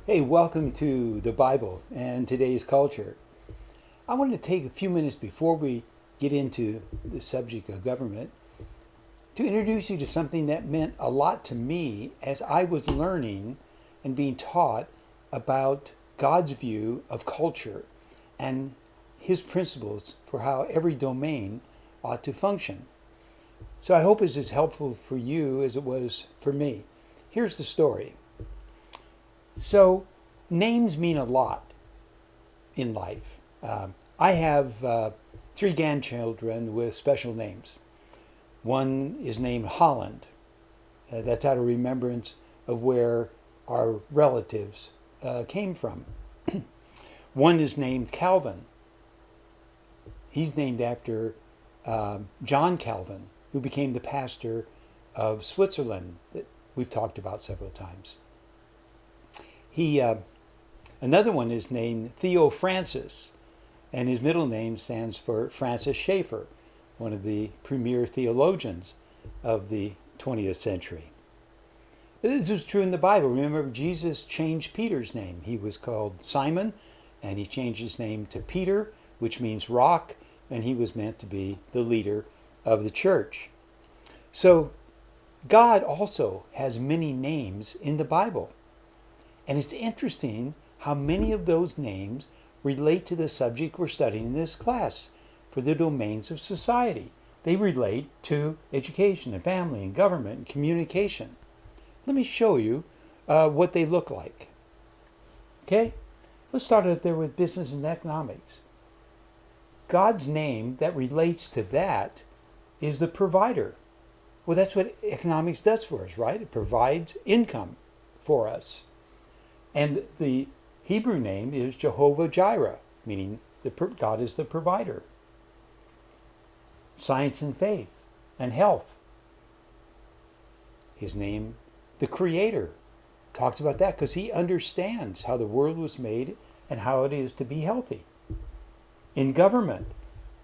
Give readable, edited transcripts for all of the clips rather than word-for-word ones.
Hey, welcome to the Bible and today's culture. I wanted to take a few minutes before we get into the subject of government to introduce you to something that meant a lot to me as I was learning and being taught about God's view of culture and his principles for how every domain ought to function. So I hope it's as helpful for you as it was for me. Here's the story. So, names mean a lot in life. I have three grandchildren with special names. One is named Holland. That's out of remembrance of where our relatives came from. One is named Calvin. He's named after John Calvin, who became the pastor of Switzerland that we've talked about several times. Another one is named Theo Francis, and his middle name stands for Francis Schaeffer, one of the premier theologians of the 20th century. This was true in the Bible. Remember, Jesus changed Peter's name. He was called Simon, and he changed his name to Peter, which means rock, and he was meant to be the leader of the church. So, God also has many names in the Bible. And it's interesting how many of those names relate to the subject we're studying in this class for the domains of society. They relate to education and family and government and communication. Let me show you what they look like. Okay? Let's start out there with business and economics. God's name that relates to that is the provider. Well, that's what economics does for us, right? It provides income for us. And the Hebrew name is Jehovah Jireh, meaning God is the provider. Science and faith and health. His name, the Creator, talks about that because he understands how the world was made and how it is to be healthy. In government,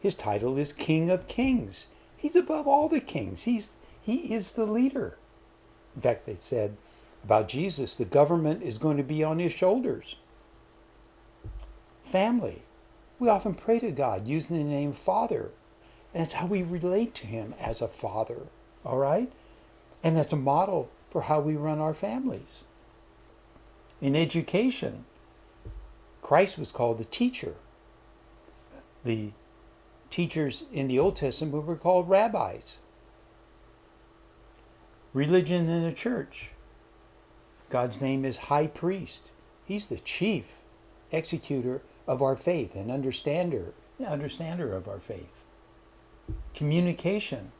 his title is King of Kings. He's above all the kings. He is the leader. In fact, they said about Jesus, the government is going to be on his shoulders. Family. We often pray to God using the name Father. And that's how we relate to him as a father. All right? And that's a model for how we run our families. In education, Christ was called the teacher. The teachers in the Old Testament were called rabbis. Religion in the church. God's name is High Priest. He's the chief executor of our faith and understander of our faith. Communication.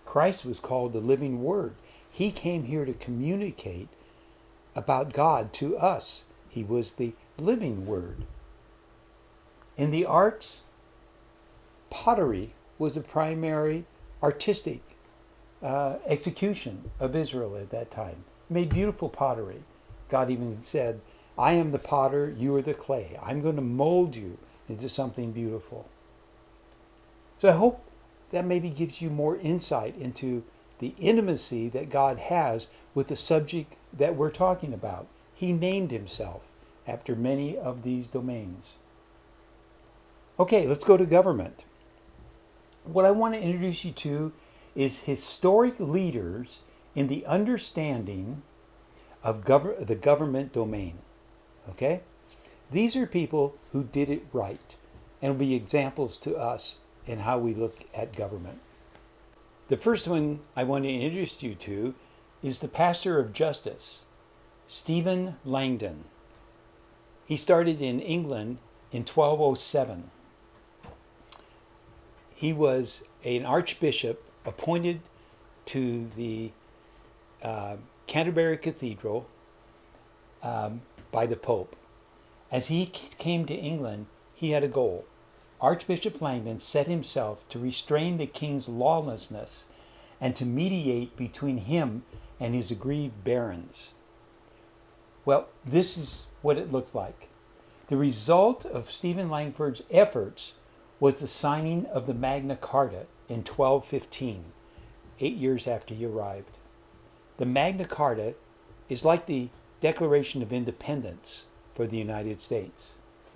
Christ was called the living Word. He came here to communicate about God to us. He was the living Word. In the arts, pottery was the primary artistic execution of Israel at that time. Made beautiful pottery. God even said, I am the potter, you are the clay. I'm going to mold you into something beautiful. So I hope that maybe gives you more insight into the intimacy that God has with the subject that we're talking about. He named himself after many of these domains. Okay, let's go to government. What I want to introduce you to is historic leaders in the understanding of the government domain. Okay? These are people who did it right and will be examples to us in how we look at government. The first one I want to introduce you to is the pastor of justice, Stephen Langton. He started in England in 1207. He was an archbishop appointed to the Canterbury Cathedral by the Pope. As he came to England, he had a goal. Archbishop Langton set himself to restrain the king's lawlessness and to mediate between him and his aggrieved barons. Well, this is what it looked like. The result of Stephen Langford's efforts was the signing of the Magna Carta in 1215, 8 years after he arrived. The Magna Carta is like the Declaration of Independence for the United States,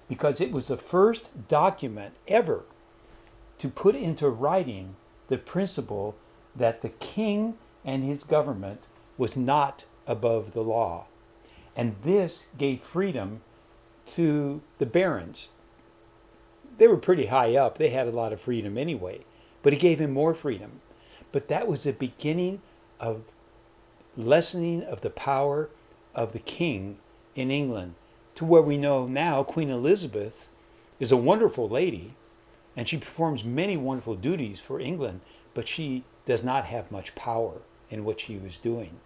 because it was the first document ever to put into writing the principle that the king and his government was not above the law. And this gave freedom to the barons. They were pretty high up. They had a lot of freedom anyway, but it gave him more freedom. But that was the beginning of lessening of the power of the king in England, to where we know now Queen Elizabeth is a wonderful lady, and she performs many wonderful duties for England, but she does not have much power in what she was doing.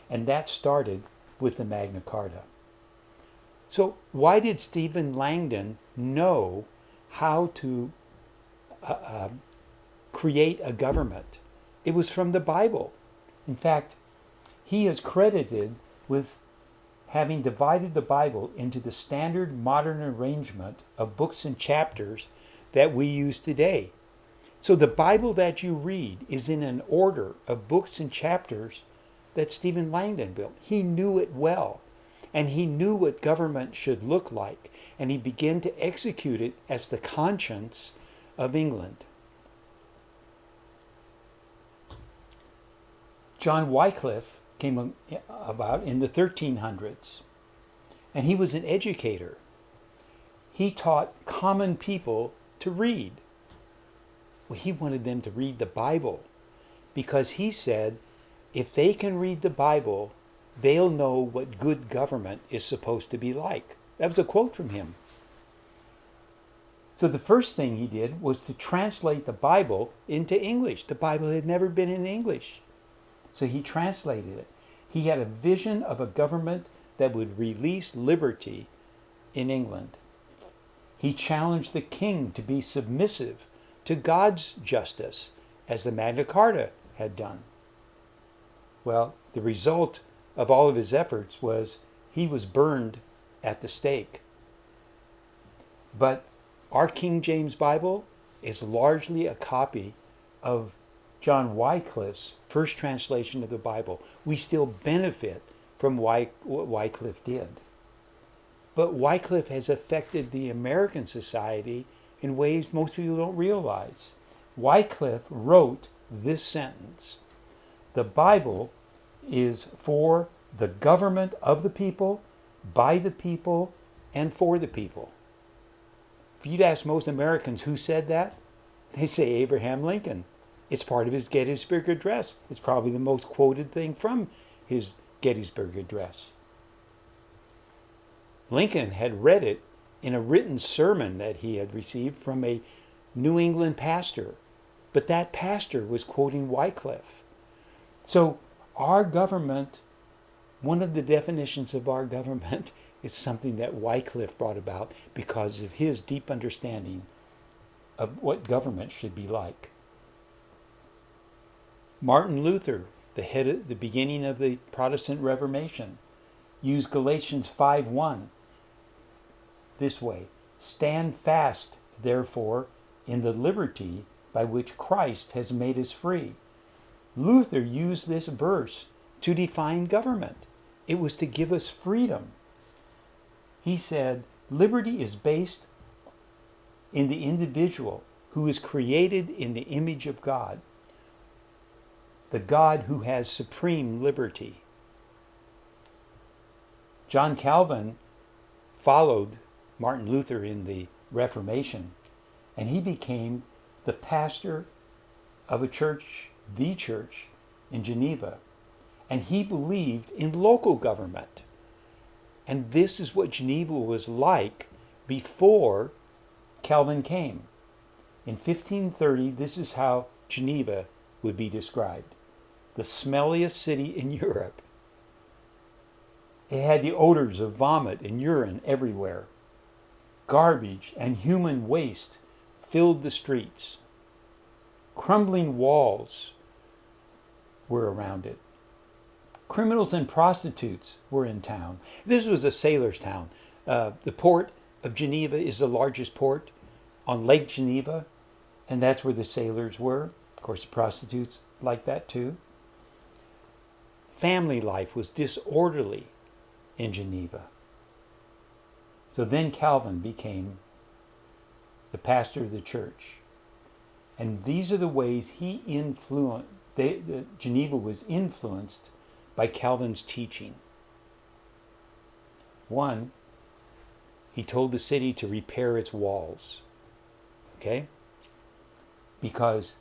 And that started with the Magna Carta. So why did Stephen Langdon know how to create a government? It was from the Bible. In fact, he is credited with having divided the Bible into the standard modern arrangement of books and chapters that we use today. So the Bible that you read is in an order of books and chapters that Stephen Langdon built. He knew it well, and he knew what government should look like, and he began to execute it as the conscience of England. John Wycliffe came about in the 1300s, and he was an educator. He taught common people to read. Well, he wanted them to read the Bible, because he said if they can read the Bible, they'll know what good government is supposed to be like. That was a quote from him. So the first thing he did was to translate the Bible into English. The Bible had never been in English. So he translated it. He had a vision of a government that would release liberty in England. He challenged the king to be submissive to God's justice, as the Magna Carta had done. Well, the result of all of his efforts was he was burned at the stake. But our King James Bible is largely a copy of John Wycliffe's first translation of the Bible. We still benefit from what Wycliffe did. But Wycliffe has affected the American society in ways most people don't realize. Wycliffe wrote this sentence: "The Bible is for the government of the people, by the people, and for the people." If you'd ask most Americans who said that, they say Abraham Lincoln. It's part of his Gettysburg Address. It's probably the most quoted thing from his Gettysburg Address. Lincoln had read it in a written sermon that he had received from a New England pastor, but that pastor was quoting Wycliffe. So our government, one of the definitions of our government is something that Wycliffe brought about because of his deep understanding of what government should be like. Martin Luther, the beginning of the Protestant Reformation, used Galatians 5:1 this way: "Stand fast, therefore, in the liberty by which Christ has made us free." Luther used this verse to define government. It was to give us freedom. He said, liberty is based in the individual who is created in the image of God, the God who has supreme liberty. John Calvin followed Martin Luther in the Reformation, and he became the pastor of a church, the church in Geneva, and he believed in local government. And this is what Geneva was like before Calvin came. In 1530, this is how Geneva would be described: the smelliest city in Europe. It had the odors of vomit and urine everywhere. Garbage and human waste filled the streets. Crumbling walls were around it. Criminals and prostitutes were in town. This was a sailor's town. The port of Geneva is the largest port on Lake Geneva, and that's where the sailors were. Of course, the prostitutes like that too. Family life was disorderly. in Geneva. So then Calvin became the pastor of the church. And these are the ways he influenced, Geneva was influenced by Calvin's teaching. One, he told the city to repair its walls, okay? Because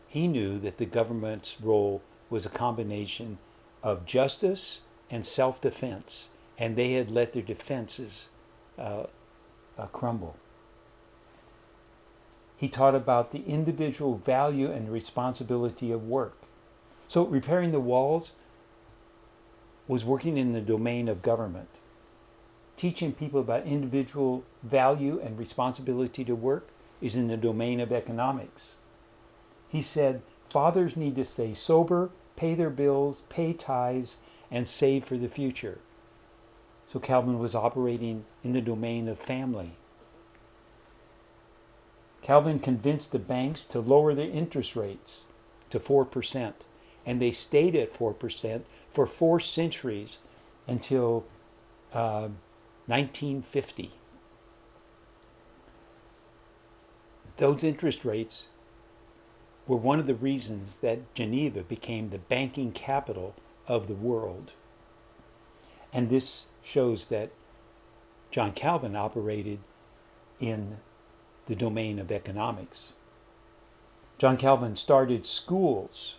he knew that the government's role was a combination of justice and self-defense, and they had let their defenses crumble. He taught about the individual value and responsibility of work. So repairing the walls was working in the domain of government. Teaching people about individual value and responsibility to work is in the domain of economics. He said fathers need to stay sober, pay their bills, pay tithes, and save for the future. So Calvin was operating in the domain of family. Calvin convinced the banks to lower their interest rates to 4%, and they stayed at 4% for 4 centuries until 1950. Those interest rates were one of the reasons that Geneva became the banking capital of the world. And this shows that John Calvin operated in the domain of economics. John Calvin started schools,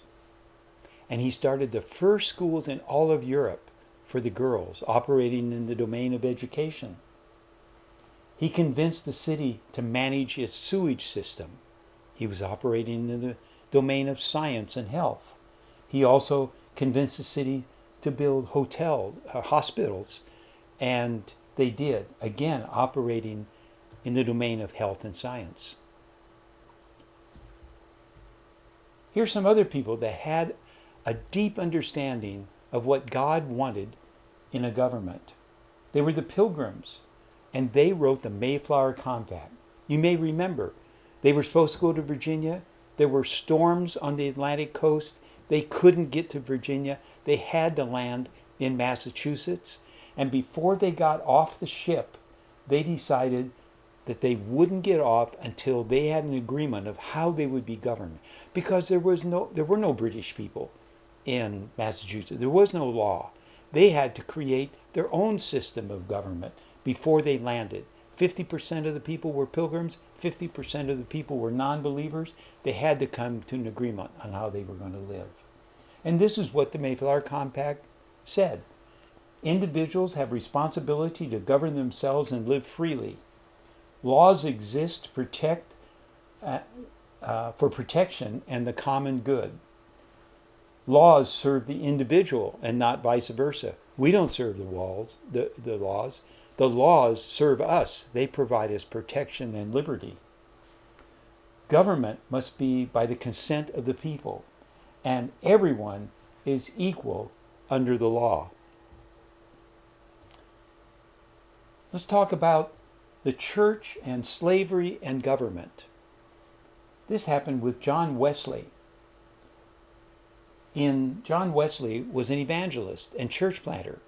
and he started the first schools in all of Europe for the girls, operating in the domain of education. He convinced the city to manage its sewage system. He was operating in the domain of science and health. He also convinced the city to build hospitals, and they did, again operating in the domain of health and science. Here's some other people that had a deep understanding of what God wanted in a government. They were the Pilgrims, and they wrote the Mayflower Compact. You may remember, they were supposed to go to Virginia. There were storms on the Atlantic coast. They couldn't get to Virginia. They had to land in Massachusetts. And before they got off the ship, they decided that they wouldn't get off until they had an agreement of how they would be governed. Because there were no British people in Massachusetts. There was no law. They had to create their own system of government before they landed. 50% of the people were Pilgrims, 50% of the people were non-believers. They had to come to an agreement on how they were going to live. And this is what the Mayflower Compact said. Individuals have responsibility to govern themselves and live freely. Laws exist to protect for protection and the common good. Laws serve the individual and not vice versa. We don't serve the laws. The laws serve us. They provide us protection and liberty. Government must be by the consent of the people, and everyone is equal under the law. Let's talk about the church and slavery and government. This happened with John Wesley. John Wesley was an evangelist and church planter.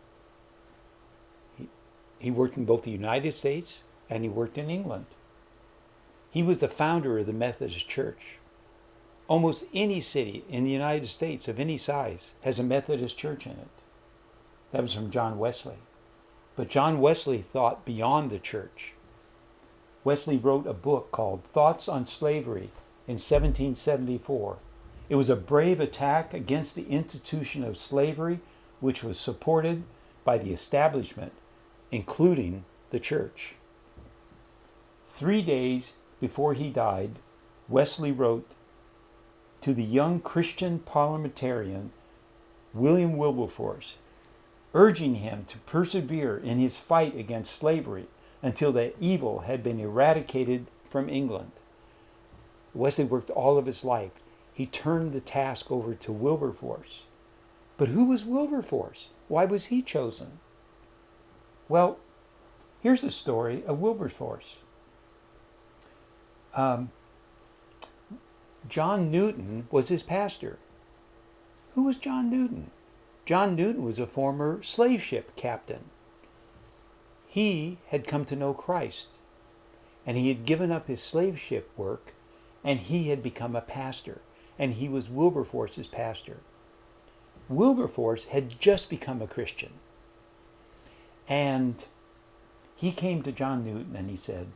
He worked in both the United States and he worked in England. He was the founder of the Methodist Church. Almost any city in the United States of any size has a Methodist church in it. That was from John Wesley. But John Wesley thought beyond the church. Wesley wrote a book called Thoughts on Slavery in 1774. It was a brave attack against the institution of slavery, which was supported by the establishment, including the church. 3 days before he died, Wesley wrote to the young Christian parliamentarian William Wilberforce, urging him to persevere in his fight against slavery until that evil had been eradicated from England. Wesley worked all of his life. He turned the task over to Wilberforce. But who was Wilberforce? Why was he chosen? Well, here's the story of Wilberforce. John Newton was his pastor. Who was John Newton? John Newton was a former slave ship captain. he had come to know Christ, and he had given up his slave ship work, and he had become a pastor, and he was Wilberforce's pastor. Wilberforce had just become a Christian, and he came to John Newton and he said,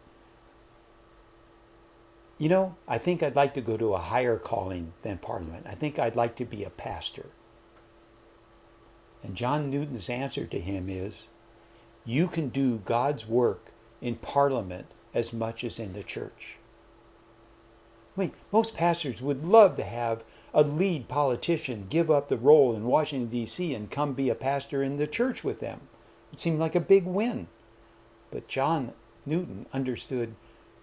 "You know, I think I'd like to go to a higher calling than Parliament. I think I'd like to be a pastor." And John Newton's answer to him is, "You can do God's work in Parliament as much as in the church." I mean, most pastors would love to have a lead politician give up the role in Washington, D.C. and come be a pastor in the church with them. It seemed like a big win. But John Newton understood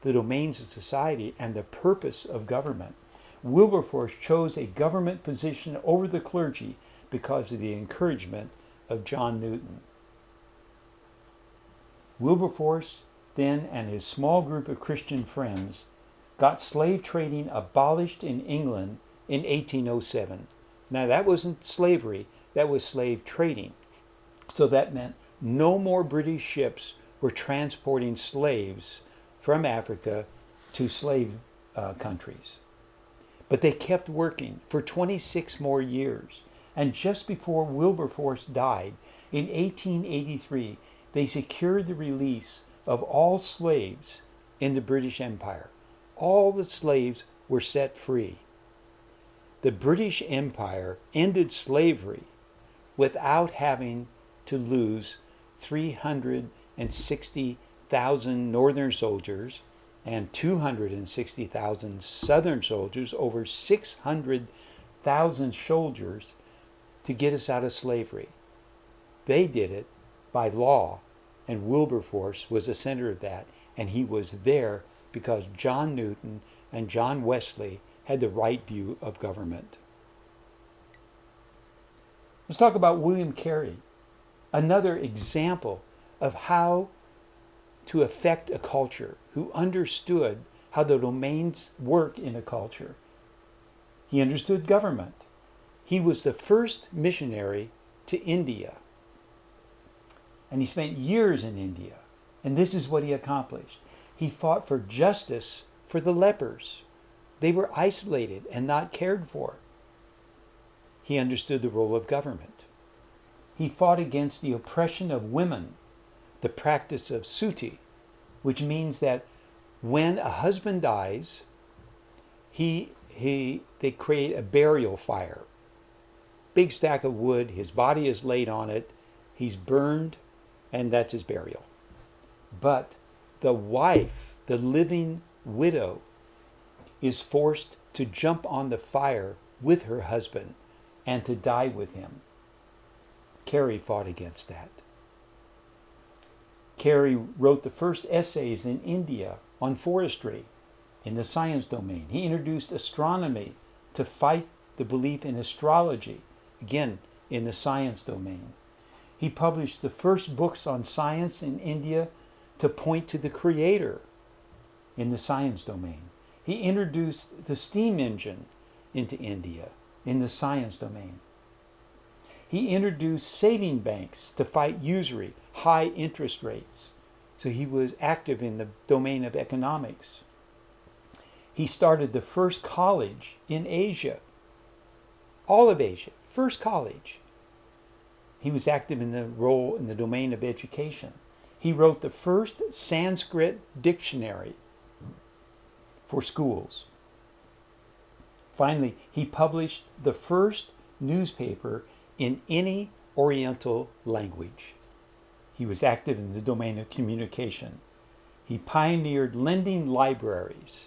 the domains of society and the purpose of government. Wilberforce chose a government position over the clergy because of the encouragement of John Newton. Wilberforce then and his small group of Christian friends got slave trading abolished in England in 1807. Now that wasn't slavery, that was slave trading. So that meant no more British ships were transporting slaves from Africa to slave countries. But they kept working for 26 more years. And just before Wilberforce died, in 1883, they secured the release of all slaves in the British Empire. All the slaves were set free. The British Empire ended slavery without having to lose 360,000 Northern soldiers and 260,000 Southern soldiers, over 600,000 soldiers to get us out of slavery. They did it by law, and Wilberforce was the center of that, and he was there because John Newton and John Wesley had the right view of government. Let's talk about William Carey, another example of how to affect a culture, who understood how the domains work in a culture. He understood government. He was the first missionary to India. And he spent years in India. And this is what he accomplished. He fought for justice for the lepers. They were isolated and not cared for. He understood the role of government. He fought against the oppression of women, the practice of suti, which means that when a husband dies, they create a burial fire. Big stack of wood, his body is laid on it, he's burned, and that's his burial. But the wife, the living widow, is forced to jump on the fire with her husband and to die with him. Carey fought against that. Carey wrote the first essays in India on forestry in the science domain. He introduced astronomy to fight the belief in astrology, again, in the science domain. He published the first books on science in India to point to the creator in the science domain. He introduced the steam engine into India in the science domain. He introduced saving banks to fight usury, high interest rates. So he was active in the domain of economics. He started the first college in Asia, all of Asia, first college. He was active in the domain of education. He wrote the first Sanskrit dictionary for schools. Finally, he published the first newspaper in any Oriental language. He was active in the domain of communication. He pioneered lending libraries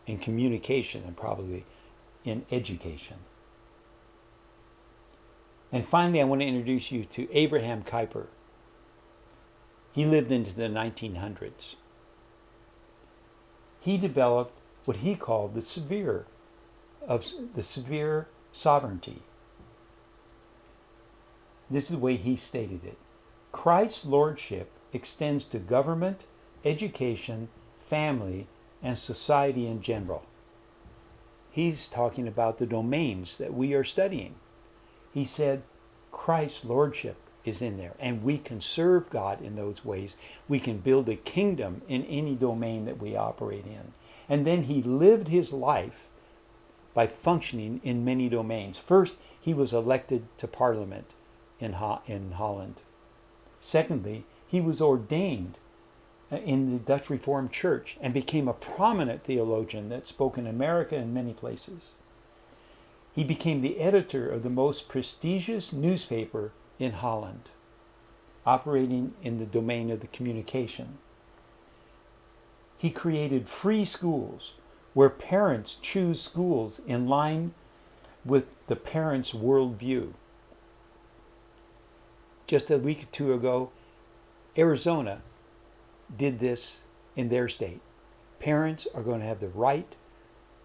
in communication and probably in education. And finally, I want to introduce you to Abraham Kuyper. He lived into the 1900s. He developed what he called the sphere sovereignty. This is the way he stated it. Christ's lordship extends to government, education, family, and society in general. He's talking about the domains that we are studying. He said, Christ's lordship is in there. And we can serve God in those ways. We can build a kingdom in any domain that we operate in. And then he lived his life by functioning in many domains. First, he was elected to Parliament in Holland. Secondly, he was ordained in the Dutch Reformed Church and became a prominent theologian that spoke in America and many places. He became the editor of the most prestigious newspaper in Holland, operating in the domain of the communication. He created free schools where parents choose schools in line with the parents' worldview. Just a week or two ago, Arizona did this in their state. Parents are going to have the right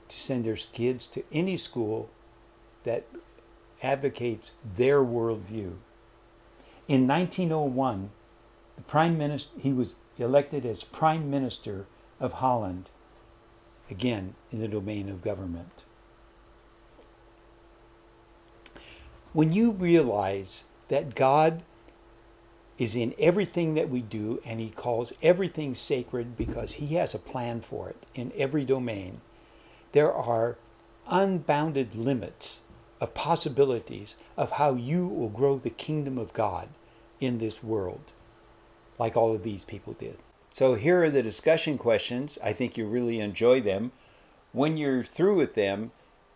to send their kids to any school that advocates their worldview. In 1901, he was elected as Prime Minister of Holland, again in the domain of government. When you realize that God is in everything that we do, and he calls everything sacred because he has a plan for it in every domain, there are unbounded limits of possibilities of how you will grow the kingdom of God in this world, like all of these people did. So here are the discussion questions. I think you really enjoy them. When you're through with them,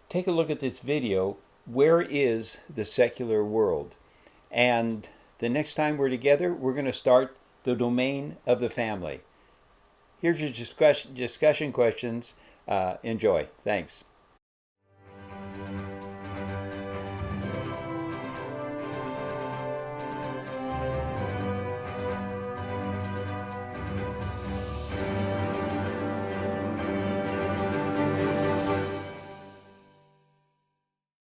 take a look at this video. Where is the secular world? And the next time we're together, we're going to start the domain of the family. Here's your discussion questions. Enjoy. Thanks.